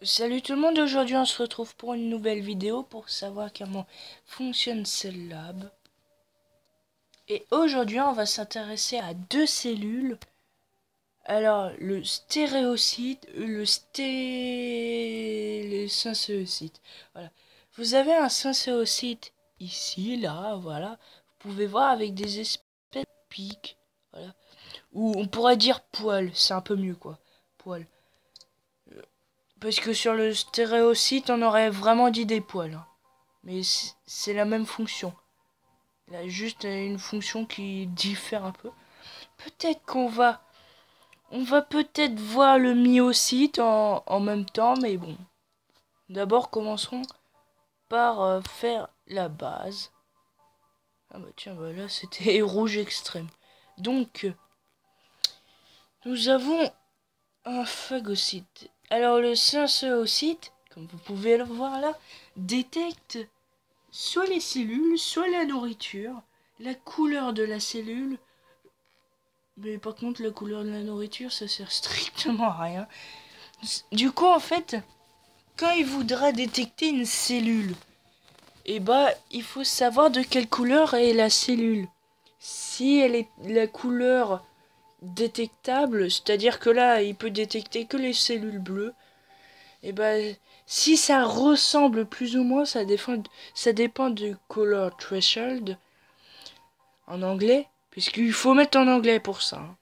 Salut tout le monde, aujourd'hui on se retrouve pour une nouvelle vidéo pour savoir comment fonctionne Cell Lab. Et aujourd'hui on va s'intéresser à deux cellules. Alors le stéréocyte, le syncéocyte. Voilà. Vous avez un syncéocyte ici, là, voilà. Vous pouvez voir avec des espèces de pics. Voilà. Ou on pourrait dire poils, c'est un peu mieux quoi. Poils. Parce que sur le stéréocyte, on aurait vraiment dit des poils, hein. Mais c'est la même fonction. Il a juste une fonction qui diffère un peu. Peut-être On va peut-être voir le myocyte en même temps, mais bon. D'abord, commencerons par faire la base. Ah bah tiens, bah là c'était rouge extrême. Donc, nous avons un phagocyte. Alors le syncéocyte, comme vous pouvez le voir là, détecte soit les cellules, soit la nourriture, la couleur de la cellule. Mais par contre, la couleur de la nourriture, ça sert strictement à rien. Du coup, en fait, quand il voudra détecter une cellule, eh bah, il faut savoir de quelle couleur est la cellule. Si elle est la couleur détectable, c'est-à-dire que là, il peut détecter que les cellules bleues, et ben si ça ressemble plus ou moins, ça dépend du color threshold en anglais, puisqu'il faut mettre en anglais pour ça, hein.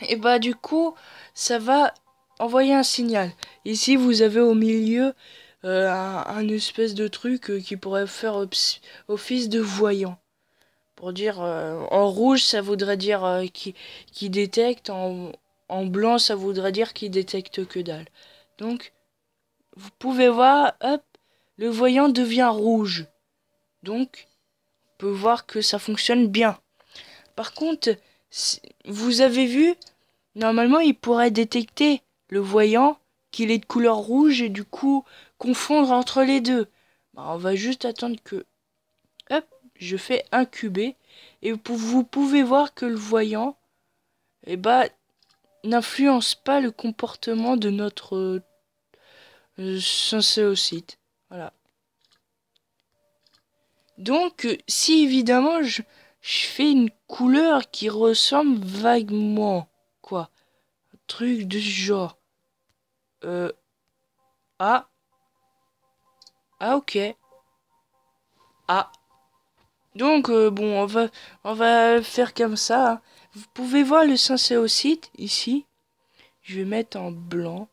Et bah du coup, ça va envoyer un signal. Ici, vous avez au milieu un espèce de truc qui pourrait faire office de voyant. Pour dire, en rouge, ça voudrait dire qui détecte, en blanc, ça voudrait dire qu'il détecte que dalle. Donc, vous pouvez voir, hop, le voyant devient rouge. Donc, on peut voir que ça fonctionne bien. Par contre, vous avez vu, normalement, il pourrait détecter le voyant qu'il est de couleur rouge et du coup confondre entre les deux. Bah, on va juste attendre que, hop, je fais incuber et vous pouvez voir que le voyant, eh ben, n'influence pas le comportement de notre syncéocyte. Voilà. Donc, si évidemment je fais une couleur qui ressemble vaguement, quoi, un truc de ce genre. Ah, ah ok. Ah. Donc, bon, on va faire comme ça, hein. Vous pouvez voir le syncéocyte ici. Je vais mettre en blanc.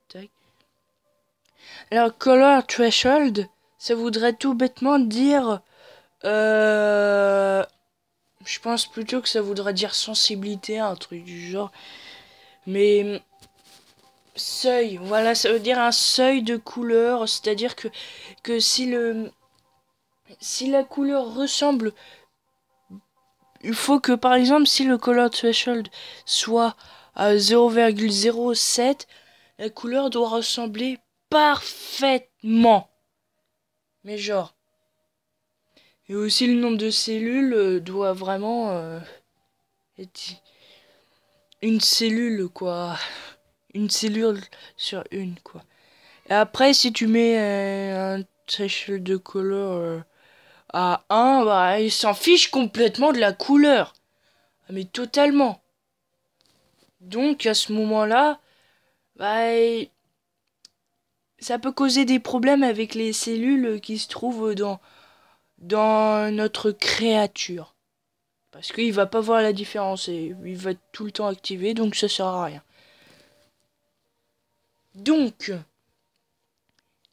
Tac. Alors, color threshold, ça voudrait tout bêtement dire... je pense plutôt que ça voudrait dire sensibilité, un truc du genre. Mais seuil, voilà, ça veut dire un seuil de couleur, c'est-à-dire que si la couleur ressemble, il faut que par exemple si le color threshold soit à 0,07, la couleur doit ressembler parfaitement. Mais genre. Et aussi le nombre de cellules doit vraiment être une cellule quoi. Une cellule sur une quoi. Et après si tu mets un threshold de couleur à 1, bah il s'en fiche complètement de la couleur. Ah, mais totalement. Donc à ce moment-là, bah ça peut causer des problèmes avec les cellules qui se trouvent dans notre créature. Parce qu'il va pas voir la différence et il va être tout le temps activé, donc ça sert à rien. Donc,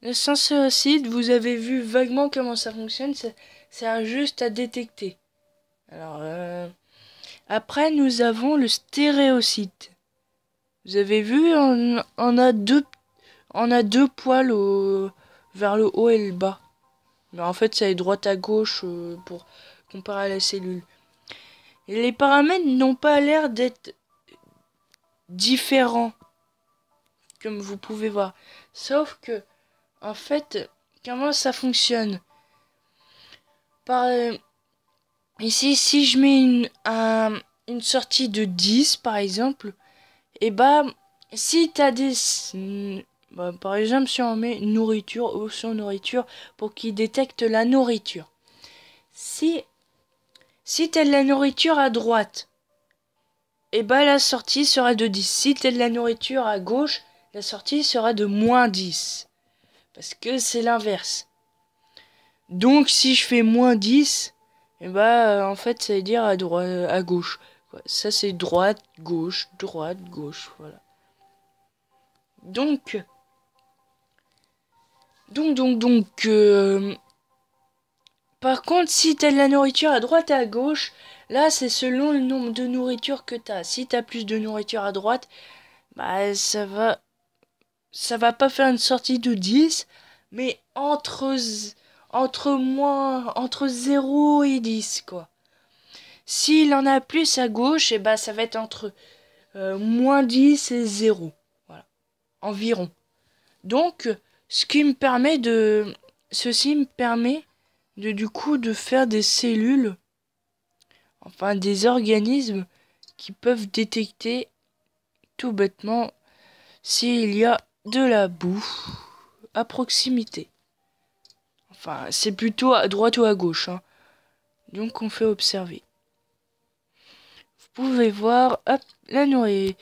le sensor-acide, vous avez vu vaguement comment ça fonctionne, ça sert juste à détecter. Alors, après, nous avons le stéréocyte. Vous avez vu, on a deux poils vers le haut et le bas. Mais en fait, ça est droite à gauche pour comparer à la cellule. Et les paramètres n'ont pas l'air d'être différents, comme vous pouvez voir. Sauf que, en fait, comment ça fonctionne? Ici, si je mets une sortie de 10, par exemple, et bah, si t'as des... Bah, par exemple, si on met nourriture, option nourriture, pour qu'il détecte la nourriture. Si t'as de la nourriture à droite, et bah la sortie sera de 10. Si t'as de la nourriture à gauche, la sortie sera de moins 10. Parce que c'est l'inverse. Donc si je fais moins 10, et bah en fait ça veut dire à gauche. Ça c'est droite, gauche, voilà. Donc, par contre, si t'as de la nourriture à droite et à gauche, là c'est selon le nombre de nourriture que t'as. Si t'as plus de nourriture à droite, bah ça va pas faire une sortie de 10, mais entre 0 et 10 quoi. S'il en a plus à gauche, et bah ça va être entre moins 10 et 0. Voilà. Environ. Donc, ceci me permet du coup de faire des cellules, enfin des organismes qui peuvent détecter tout bêtement s'il y a de la boue à proximité. Enfin, c'est plutôt à droite ou à gauche, hein. Donc on fait observer. Vous pouvez voir, hop, la nourriture.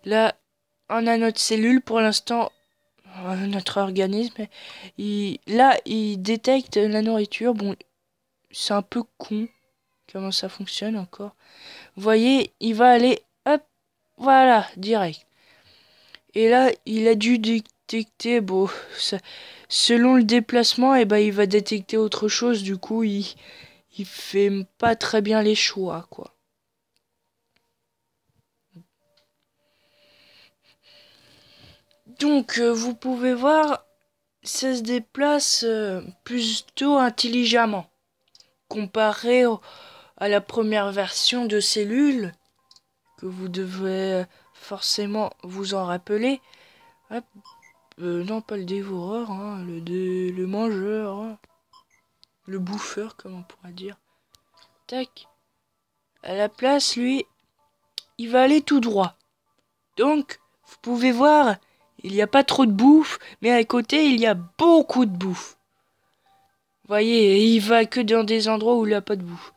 Là, on a notre cellule pour l'instant. Notre organisme, il détecte la nourriture. Bon, c'est un peu con comment ça fonctionne encore. Vous voyez, il va aller, hop, voilà, direct. Et là, il a dû détecter, bon, selon le déplacement, et ben il va détecter autre chose. Du coup, il fait pas très bien les choix, quoi. Donc, vous pouvez voir, ça se déplace plutôt intelligemment comparé à la première version de cellules que vous devez forcément vous en rappeler. Hop, non, pas le dévoreur, hein, le mangeur, hein, le bouffeur, comme on pourrait dire. Tac. À la place, lui, il va aller tout droit. Donc, vous pouvez voir, il n'y a pas trop de bouffe, mais à côté, il y a beaucoup de bouffe. Vous voyez, il va que dans des endroits où il n'y a pas de bouffe.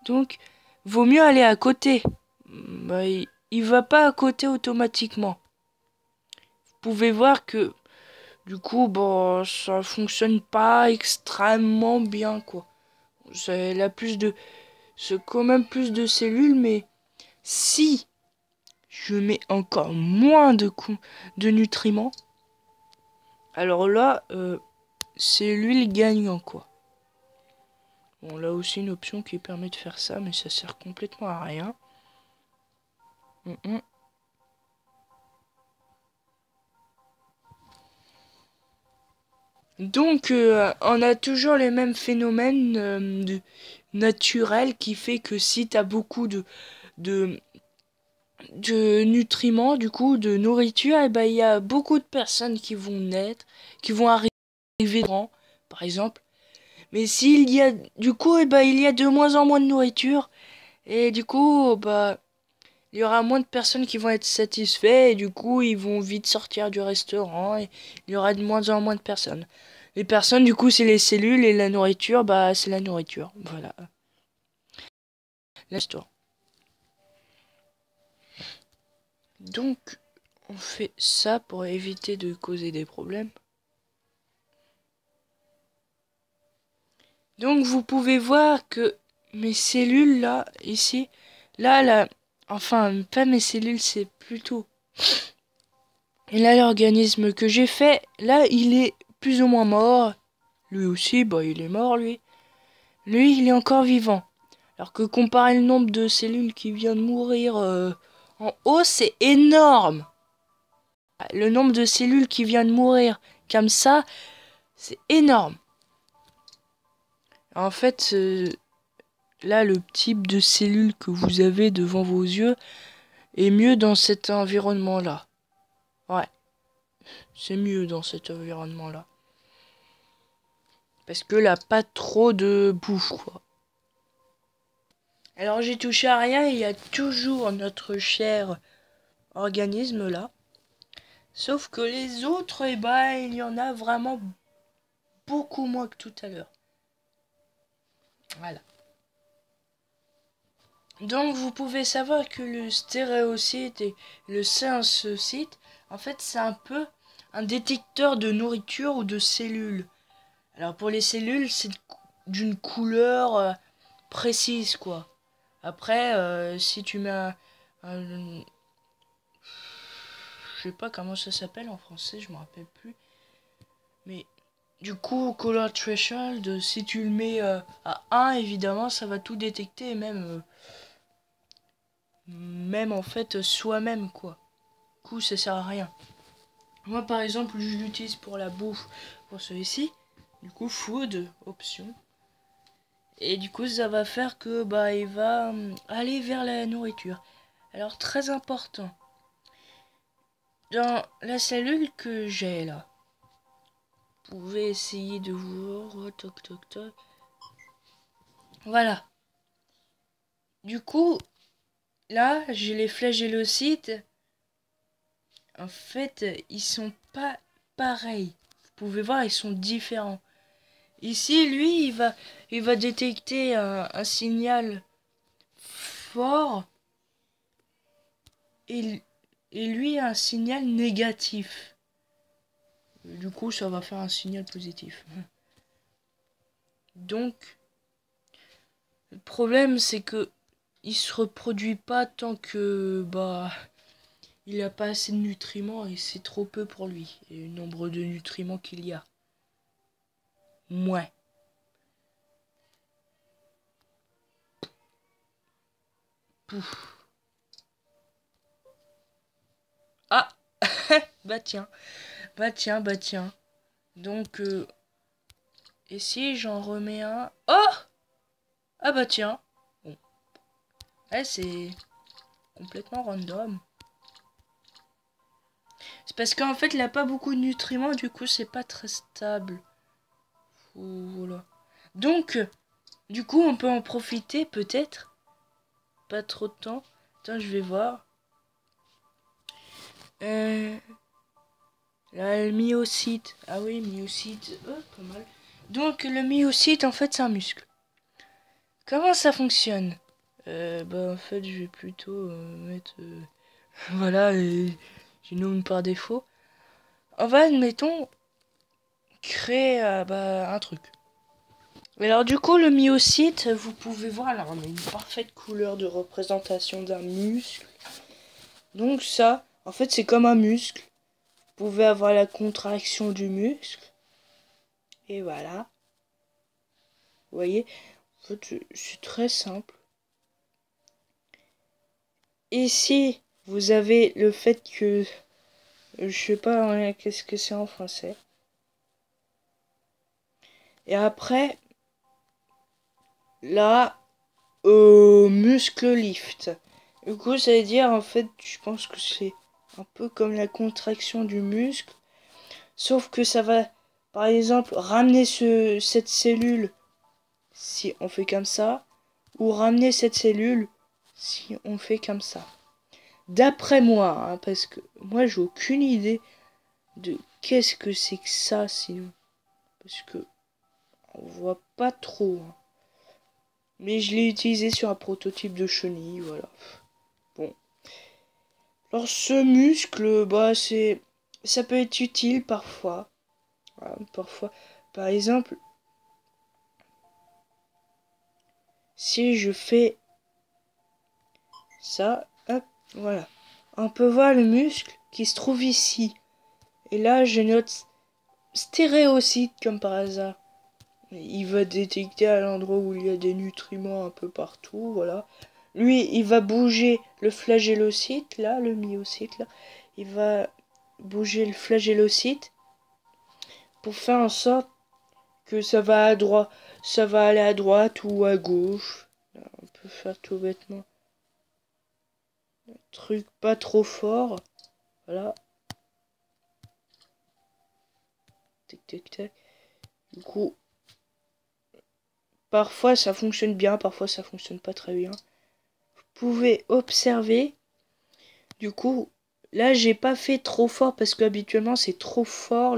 Donc, vaut mieux aller à côté. Bah, il va pas à côté automatiquement. Vous pouvez voir que, du coup, bon, ça fonctionne pas extrêmement bien, quoi. C'est quand même plus de cellules, mais si je mets encore moins de nutriments, alors là, c'est l'huile gagnant, quoi. Bon, là aussi une option qui permet de faire ça, mais ça sert complètement à rien. Donc, on a toujours les mêmes phénomènes naturels qui fait que si tu as beaucoup de nutriments, du coup, de nourriture, et ben il y a beaucoup de personnes qui vont naître, qui vont arriver grand, par exemple. Mais s'il y a, du coup, et ben il y a de moins en moins de nourriture, et du coup, bah, il y aura moins de personnes qui vont être satisfaits, et du coup, ils vont vite sortir du restaurant, et il y aura de moins en moins de personnes. Les personnes, du coup, c'est les cellules, et la nourriture, bah, c'est la nourriture. Voilà. L'histoire. Donc, on fait ça pour éviter de causer des problèmes. Donc, vous pouvez voir que mes cellules, là, ici, là, enfin, pas mes cellules, c'est plutôt... Et là, l'organisme que j'ai fait, là, il est plus ou moins mort. Lui aussi, bah, il est mort, lui. Lui, il est encore vivant. Alors que comparer le nombre de cellules qui vient de mourir en haut, c'est énorme. Le nombre de cellules qui vient de mourir comme ça, c'est énorme. En fait, là, le type de cellules que vous avez devant vos yeux est mieux dans cet environnement-là. Ouais, c'est mieux dans cet environnement-là. Parce que là, pas trop de bouffe, quoi. Alors, j'ai touché à rien, il y a toujours notre cher organisme là. Sauf que les autres, eh ben, il y en a vraiment beaucoup moins que tout à l'heure. Voilà. Donc vous pouvez savoir que le stéréocyte et le séancocyte, en fait, c'est un peu un détecteur de nourriture ou de cellules. Alors pour les cellules, c'est d'une couleur précise, quoi. Après, si tu mets je sais pas comment ça s'appelle en français, je me rappelle plus. Mais du coup, color threshold, si tu le mets à 1, évidemment, ça va tout détecter, et même en fait soi-même, quoi. Du coup, ça sert à rien. Moi, par exemple, je l'utilise pour la bouffe, pour celui-ci. Du coup, food, option. Et du coup, ça va faire que bah il va aller vers la nourriture. Alors, très important. Dans la cellule que j'ai là, vous pouvez essayer de voir. Toc toc toc. Voilà. Du coup, là, j'ai les flagellocites. En fait, ils sont pas pareils. Vous pouvez voir, ils sont différents. Ici, lui, il va détecter un signal fort et, et lui un signal négatif. Du coup, ça va faire un signal positif. Donc, le problème, c'est que il se reproduit pas tant que bah il a pas assez de nutriments et c'est trop peu pour lui. Et le nombre de nutriments qu'il y a. Ouais. Pouf. Ah. Bah tiens. Bah tiens, bah tiens. Donc, et si j'en remets un... Oh. Ah bah tiens. Bon. Ouais, c'est complètement random. C'est parce qu'en fait, il n'a pas beaucoup de nutriments, du coup, c'est pas très stable. Voilà. Donc, du coup, on peut en profiter, peut-être. Pas trop de temps. Attends, je vais voir. Là, le myocyte. Ah oui, myocyte. Pas mal. Donc, le myocyte, en fait, c'est un muscle. Comment ça fonctionne bah, en fait, je vais plutôt mettre... voilà, j'ai nomme par défaut. On va, admettons, créer bah, un truc. Alors du coup, le myocyte, vous pouvez voir, là, on a une parfaite couleur de représentation d'un muscle. Donc ça, en fait, c'est comme un muscle. Vous pouvez avoir la contraction du muscle. Et voilà. Vous voyez, en fait, c'est très simple. Ici, vous avez le fait que... je sais pas qu'est-ce que c'est en français. Et après, là, muscle lift. Du coup, ça veut dire, en fait, je pense que c'est un peu comme la contraction du muscle. Sauf que ça va, par exemple, ramener cette cellule si on fait comme ça. Ou ramener cette cellule si on fait comme ça. D'après moi, hein, parce que moi, j'ai aucune idée de qu'est-ce que c'est que ça, sinon. Parce que on voit pas trop. Hein. Mais je l'ai utilisé sur un prototype de chenille, voilà. Bon. Alors ce muscle, bah ça peut être utile parfois. Voilà, parfois. Par exemple, si je fais ça, hop, voilà. On peut voir le muscle qui se trouve ici. Et là, je note stéréocyte comme par hasard. Il va détecter à l'endroit où il y a des nutriments un peu partout, voilà. Lui, il va bouger le flagellocyte, là, le myocyte, là. Il va bouger le flagellocyte pour faire en sorte que ça va à droite, ça va aller à droite ou à gauche. Là, on peut faire tout bêtement. Un truc pas trop fort. Voilà. Tic, tic, tac. Du coup, parfois ça fonctionne bien, parfois ça fonctionne pas très bien. Vous pouvez observer, du coup, Là, j'ai pas fait trop fort parce qu'habituellement, c'est trop fort.